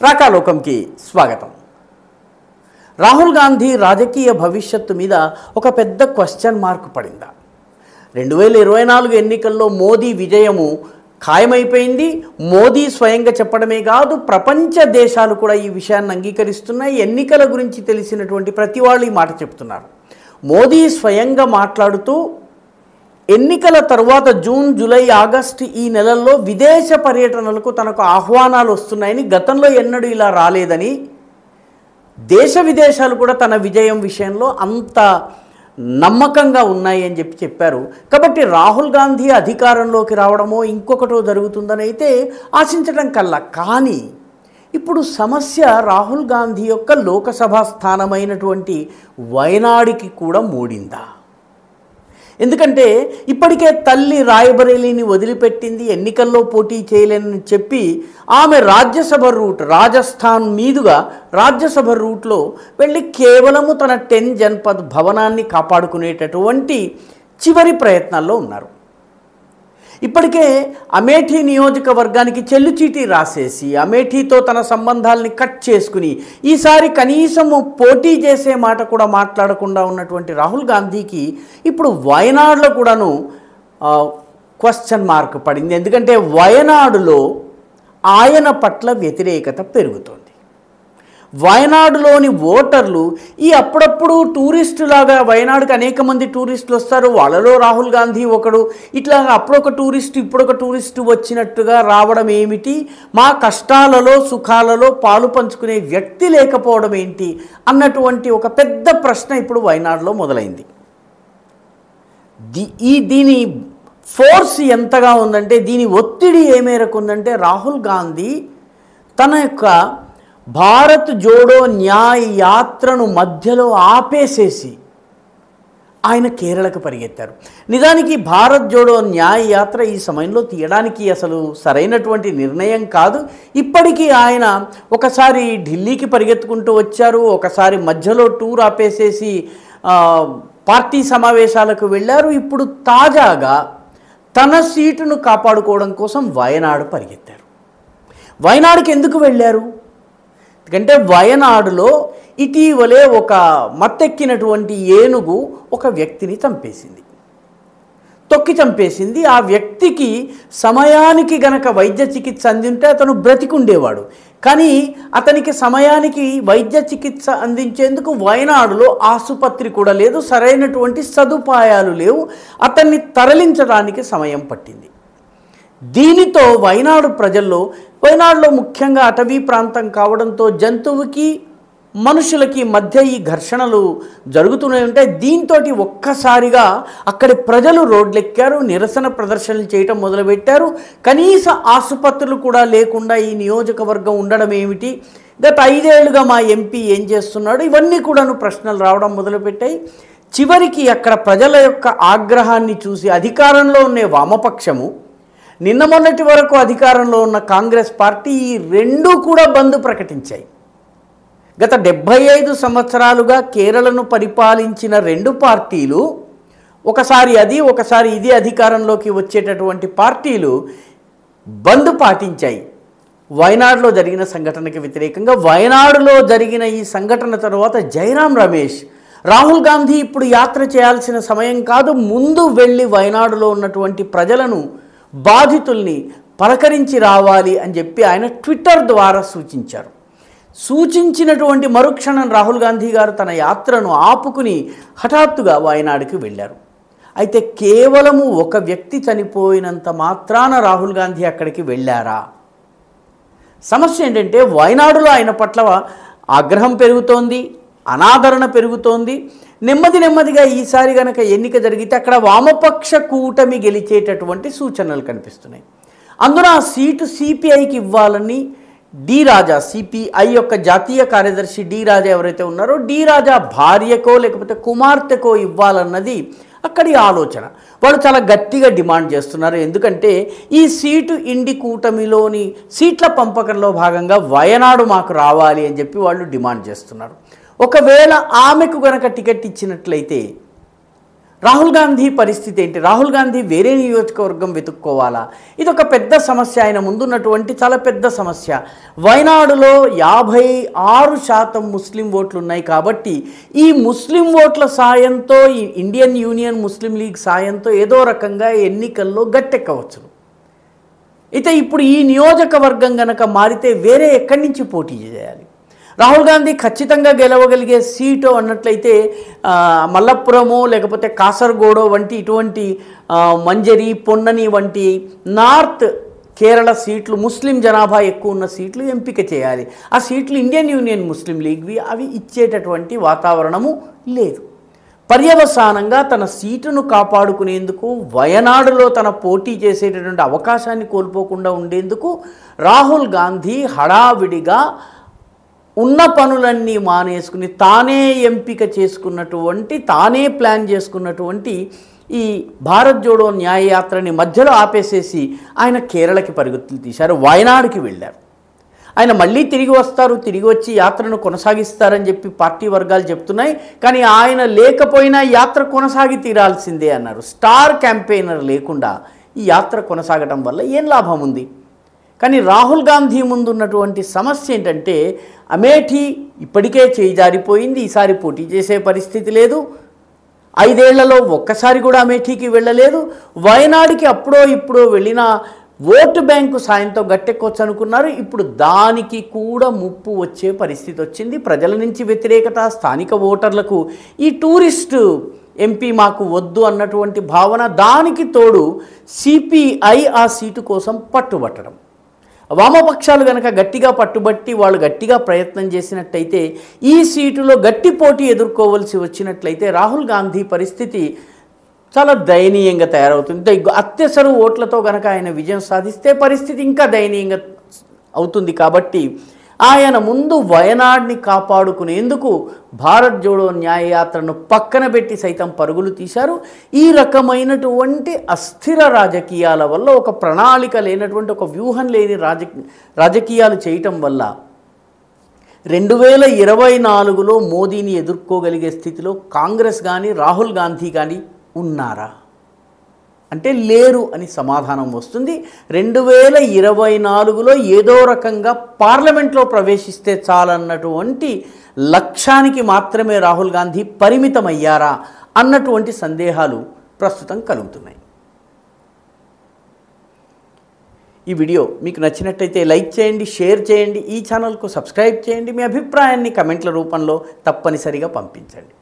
రాకాలోకంకి స్వాగతం. రాహుల్ గాంధీ రాజకీయ భవిష్యత్తు మీద ఒక పెద్ద క్వశ్చన్ మార్క్ పడిందా? 2024 ఎన్నికల్లో మోదీ విజయము ఖాయమైపోయింది. మోదీ స్వయంగా చెప్పడమే కాదు, ప్రపంచ దేశాలు కూడా ఈ విషయాన్ని అంగీకరిస్తున్నాయి. ఎన్నికల గురించి తెలిసినటువంటి ప్రతి వాళ్ళు ఈ మాట చెప్తున్నారు. మోదీ స్వయంగా మాట్లాడుతూ ఎన్నికల తర్వాత జూన్, జూలై, ఆగస్టు ఈ నెలల్లో విదేశ పర్యటనలకు తనకు ఆహ్వానాలు వస్తున్నాయని, గతంలో ఎన్నడూ ఇలా రాలేదని, దేశ విదేశాలు కూడా తన విజయం విషయంలో అంత నమ్మకంగా ఉన్నాయి అని చెప్పారు. కాబట్టి రాహుల్ గాంధీ అధికారంలోకి రావడమో ఇంకొకటో జరుగుతుందని అయితే ఆశించడం కల్లా. కానీ ఇప్పుడు సమస్య రాహుల్ గాంధీ యొక్క లోకసభ స్థానమైనటువంటి వయనాడుకి కూడా మూడిందా? ఎందుకంటే ఇప్పటికే తల్లి రాయబరేలీని వదిలిపెట్టింది, ఎన్నికల్లో పోటీ చేయలేనని చెప్పి ఆమె రాజ్యసభ రూట్, రాజస్థాన్ మీదుగా రాజ్యసభ రూట్లో వెళ్ళి కేవలము తన 10 జన్పద్ భవనాన్ని కాపాడుకునేటటువంటి చివరి ప్రయత్నాల్లో ఉన్నారు. ఇప్పటికే అమేఠీ నియోజకవర్గానికి చెల్లుచీటీ రాసేసి అమేఠీతో తన సంబంధాలని కట్ చేసుకుని ఈసారి కనీసము పోటీ చేసే మాట కూడా మాట్లాడకుండా ఉన్నటువంటి రాహుల్ గాంధీకి ఇప్పుడు వయనాడులో కూడాను క్వశ్చన్ మార్క్ పడింది. ఎందుకంటే వయనాడులో ఆయన పట్ల వ్యతిరేకత పెరుగుతోంది. వయనాడులోని ఓటర్లు ఈ అప్పుడప్పుడు టూరిస్టులాగా, వయనాడుకి అనేక మంది టూరిస్టులు వస్తారు, వాళ్ళలో రాహుల్ గాంధీ ఒకడు, ఇట్లా అప్పుడొక టూరిస్టు ఇప్పుడొక టూరిస్టు వచ్చినట్టుగా రావడం ఏమిటి, మా కష్టాలలో సుఖాలలో పాలు పంచుకునే వ్యక్తి లేకపోవడం ఏంటి అన్నటువంటి ఒక పెద్ద ప్రశ్న ఇప్పుడు వయనాడులో మొదలైంది. దీని ఫోర్స్ ఎంతగా ఉందంటే, దీని ఒత్తిడి ఏ మేరకు ఉందంటే, రాహుల్ గాంధీ తన యొక్క భారత్ జోడో న్యాయ్ యాత్రను మధ్యలో ఆపేసేసి ఆయన కేరళకు పరిగెత్తారు. నిజానికి భారత్ జోడో న్యాయ్ యాత్ర ఈ సమయంలో తీయడానికి అసలు సరైనటువంటి నిర్ణయం కాదు. ఇప్పటికీ ఆయన ఒకసారి ఢిల్లీకి పరిగెత్తుకుంటూ వచ్చారు, ఒకసారి మధ్యలో టూర్ ఆపేసేసి పార్టీ సమావేశాలకు వెళ్ళారు. ఇప్పుడు తాజాగా తన సీటును కాపాడుకోవడం కోసం వయనాడు పరిగెత్తారు. వయనాడుకి ఎందుకు వెళ్ళారు? ఎందుకంటే వయనాడులో ఇటీవలే ఒక మత్తెక్కినటువంటి ఏనుగు ఒక వ్యక్తిని చంపేసింది, తొక్కి చంపేసింది. ఆ వ్యక్తికి సమయానికి గనక వైద్య చికిత్స అందింటే అతను బ్రతికుండేవాడు. కానీ అతనికి సమయానికి వైద్య చికిత్స అందించేందుకు వయనాడులో ఆసుపత్రి కూడా లేదు, సరైనటువంటి సదుపాయాలు లేవు, అతన్ని తరలించడానికి సమయం పట్టింది. దీనితో వయనాడులో ముఖ్యంగా అటవీ ప్రాంతం కావడంతో జంతువుకి మనుషులకి మధ్య ఈ ఘర్షణలు జరుగుతూనే ఉంటాయి. దీంతో ఒక్కసారిగా అక్కడి ప్రజలు రోడ్లెక్కారు, నిరసన ప్రదర్శనలు చేయటం మొదలుపెట్టారు. కనీస ఆసుపత్రులు కూడా లేకుండా ఈ నియోజకవర్గం ఉండడం ఏమిటి, గత 5 ఏళ్లుగా మా ఎంపీ ఏం చేస్తున్నాడు, ఇవన్నీ కూడాను ప్రశ్నలు రావడం మొదలుపెట్టాయి. చివరికి అక్కడ ప్రజల యొక్క ఆగ్రహాన్ని చూసి అధికారంలో ఉన్న వామపక్షము, నిన్న మొన్నటి వరకు అధికారంలో ఉన్న కాంగ్రెస్ పార్టీ, ఈ రెండూ కూడా బంద్ ప్రకటించాయి. గత 75 సంవత్సరాలుగా కేరళను పరిపాలించిన రెండు పార్టీలు, ఒకసారి ఇది అధికారంలోకి వచ్చేటటువంటి పార్టీలు బంద్ పాటించాయి. వయనాడులో జరిగిన సంఘటనకి వ్యతిరేకంగా. వయనాడులో జరిగిన ఈ సంఘటన తర్వాత జైరాం రమేష్, రాహుల్ గాంధీ ఇప్పుడు యాత్ర చేయాల్సిన సమయం కాదు, ముందు వెళ్ళి వయనాడులో ఉన్నటువంటి ప్రజలను, బాధితుల్ని పలకరించి రావాలి అని చెప్పి ఆయన ట్విట్టర్ ద్వారా సూచించినటువంటి మరుక్షణం రాహుల్ గాంధీ గారు తన యాత్రను ఆపుకుని హఠాత్తుగా వయనాడుకి వెళ్ళారు. అయితే కేవలము ఒక వ్యక్తి చనిపోయినంత మాత్రాన రాహుల్ గాంధీ అక్కడికి వెళ్ళారా? సమస్య ఏంటంటే, వయనాడులో ఆయన పట్ల ఆగ్రహం పెరుగుతోంది, అనాదరణ పెరుగుతోంది. నెమ్మదిగా ఈసారి గనక ఎన్నిక జరిగితే అక్కడ వామపక్ష కూటమి గెలిచేటటువంటి సూచనలు కనిపిస్తున్నాయి. అందున ఆ సీటు సిపిఐకి ఇవ్వాలని డి రాజా, సిపిఐ యొక్క జాతీయ కార్యదర్శి డి రాజా ఎవరైతే ఉన్నారో, డి రాజా భార్యకో లేకపోతే కుమార్తెకో ఇవ్వాలన్నది అక్కడి ఆలోచన. వాళ్ళు చాలా గట్టిగా డిమాండ్ చేస్తున్నారు. ఎందుకంటే ఈ సీటు ఇండి కూటమిలోని సీట్ల పంపకంలో భాగంగా వయనాడు మాకు రావాలి అని చెప్పి వాళ్ళు డిమాండ్ చేస్తున్నారు. ఒకవేళ ఆమెకు గనక టికెట్ ఇచ్చినట్లయితే రాహుల్ గాంధీ పరిస్థితి ఏంటి? రాహుల్ గాంధీ వేరే నియోజకవర్గం వెతుక్కోవాలా? ఇది ఒక పెద్ద సమస్య, ఆయన ముందున్నటువంటి చాలా పెద్ద సమస్య. వయనాడులో 56% ముస్లిం ఓట్లు ఉన్నాయి కాబట్టి ఈ ముస్లిం ఓట్ల సాయంతో, ఈ ఇండియన్ యూనియన్ ముస్లిం లీగ్ సాయంతో ఏదో రకంగా ఎన్నికల్లో గట్టెక్కవచ్చు. అయితే ఇప్పుడు ఈ నియోజకవర్గం గనక మారితే వేరే ఎక్కడి నుంచి పోటీ చేయాలి? రాహుల్ గాంధీ ఖచ్చితంగా గెలవగలిగే సీటు అన్నట్లయితే మల్లప్పురమో లేకపోతే కాసర్గోడో వంటి ఇటువంటి మంజరి, పొన్నని వంటి నార్త్ కేరళ సీట్లు, ముస్లిం జనాభా ఎక్కువ ఉన్న సీట్లు ఎంపిక చేయాలి. ఆ సీట్లు ఇండియన్ యూనియన్ ముస్లిం లీగ్వి, అవి ఇచ్చేటటువంటి వాతావరణము లేదు. పర్యవసానంగా తన సీటును కాపాడుకునేందుకు, వయనాడులో తన పోటీ చేసేటటువంటి అవకాశాన్ని కోల్పోకుండా ఉండేందుకు రాహుల్ గాంధీ హడావిడిగా ఉన్న పనులన్నీ మానేసుకుని తానే ఎంపిక చేసుకున్నటువంటి, తానే ప్లాన్ చేసుకున్నటువంటి ఈ భారత్ జోడో న్యాయయాత్రని మధ్యలో ఆపేసేసి ఆయన కేరళకి పరుగుతులు తీశారు, వయనాడుకి వెళ్ళారు. ఆయన మళ్ళీ తిరిగి వస్తారు, తిరిగి వచ్చి యాత్రను కొనసాగిస్తారని చెప్పి పార్టీ వర్గాలు చెప్తున్నాయి. కానీ ఆయన లేకపోయినా యాత్ర కొనసాగి తీరాల్సిందే అన్నారు. స్టార్ క్యాంపెయినర్ లేకుండా ఈ యాత్ర కొనసాగటం వల్ల ఏం లాభం ఉంది? కానీ రాహుల్ గాంధీ ముందున్నటువంటి సమస్య ఏంటంటే, అమేఠీ ఇప్పటికే చేయి జారిపోయింది, ఈసారి పోటీ చేసే పరిస్థితి లేదు. 5 ఏళ్లలో ఒక్కసారి కూడా అమేఠీకి వెళ్ళలేదు. వయనాడుకి అప్పుడో ఇప్పుడో వెళ్ళిన ఓటు బ్యాంకు సాయంతో గట్టెక్కొచ్చు అనుకున్నారు. ఇప్పుడు దానికి కూడా ముప్పు వచ్చే పరిస్థితి వచ్చింది. ప్రజల నుంచి వ్యతిరేకత, స్థానిక ఓటర్లకు ఈ టూరిస్టు ఎంపీ మాకు వద్దు అన్నటువంటి భావన, దానికి తోడు సిపిఐ ఆ సీటు కోసం పట్టుబట్టడం. వామపక్షాలు కనుక గట్టిగా పట్టుబట్టి వాళ్ళు గట్టిగా ప్రయత్నం చేసినట్టయితే ఈ సీటులో గట్టి పోటీ ఎదుర్కోవలసి వచ్చినట్లయితే రాహుల్ గాంధీ పరిస్థితి చాలా దయనీయంగా తయారవుతుంది. అత్యవసర ఓట్లతో కనుక ఆయన విజయం సాధిస్తే పరిస్థితి ఇంకా దయనీయంగా అవుతుంది. కాబట్టి ఆయన ముందు వయనాడ్ని కాపాడుకునేందుకు భారత్ జోడో న్యాయయాత్రను పక్కన పెట్టి సైతం పరుగులు తీశారు. ఈ రకమైనటువంటి అస్థిర రాజకీయాల వల్ల, ఒక ప్రణాళిక లేనటువంటి, ఒక వ్యూహం లేని రాజకీయాలు చేయటం వల్ల 2024లో మోదీని ఎదుర్కోగలిగే స్థితిలో కాంగ్రెస్ కానీ రాహుల్ గాంధీ కానీ ఉన్నారా అంటే లేరు అని సమాధానం వస్తుంది. 2024లో ఏదో రకంగా పార్లమెంట్లో ప్రవేశిస్తే చాలన్నటువంటి లక్ష్యానికి మాత్రమే రాహుల్ గాంధీ పరిమితమయ్యారా అన్నటువంటి సందేహాలు ప్రస్తుతం కలుగుతున్నాయి. ఈ వీడియో మీకు నచ్చినట్టయితే లైక్ చేయండి, షేర్ చేయండి, ఈ ఛానల్కు సబ్స్క్రైబ్ చేయండి. మీ అభిప్రాయాన్ని కమెంట్ల రూపంలో తప్పనిసరిగా పంపించండి.